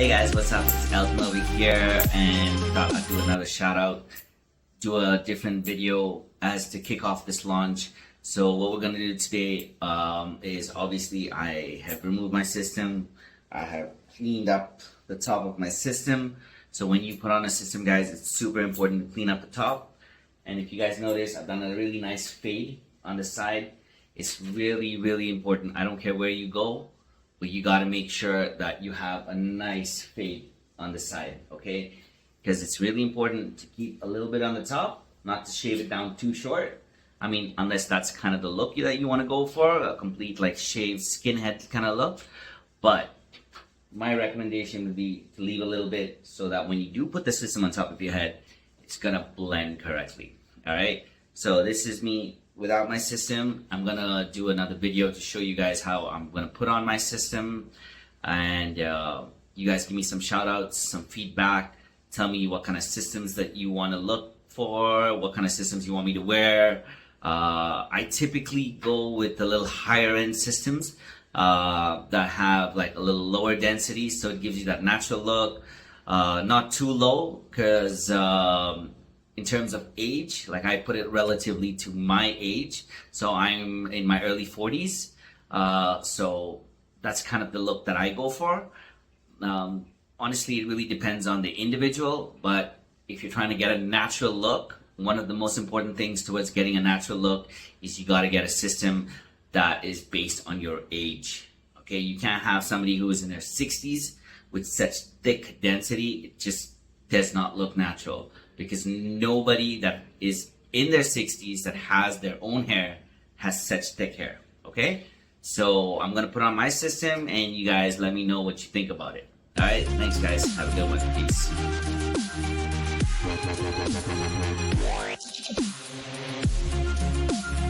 Hey guys, what's up? It's Scalp over here, and thought I'd do another shout out, do a different video as to kick off this launch. So what we're gonna do today is obviously I have removed my system. I have cleaned up the top of my system. So when you put on a system, guys, it's super important to clean up the top. And if you guys notice, I've done a really nice fade on the side. It's really, really important. I don't care where you go, but you got to make sure that you have a nice fade on the side, okay? Because it's really important to keep a little bit on the top, not to shave it down too short. I mean, unless that's kind of the look that you want to go for, a complete like shaved skinhead kind of look. But my recommendation would be to leave a little bit so that when you do put the system on top of your head, it's gonna blend correctly, all right? So this is me without my system. I'm gonna do another video to show you guys how I'm gonna put on my system, and you guys give me some shout outs, some feedback. Tell me what kind of systems that you want to look for, what kind of systems you want me to wear. I typically go with the little higher end systems that have like a little lower density, so it gives you that natural look, not too low, because in terms of age, like I put it relatively to my age, so I'm in my early 40s, so that's kind of the look that I go for. Honestly, it really depends on the individual, but if you're trying to get a natural look, one of the most important things towards getting a natural look is you got to get a system that is based on your age. Okay, you can't have somebody who is in their 60s with such thick density. It just does not look natural, because nobody that is in their 60s that has their own hair has such thick hair. Okay, so I'm gonna put on my system and you guys let me know what you think about it. All right, thanks guys, have a good one. Peace.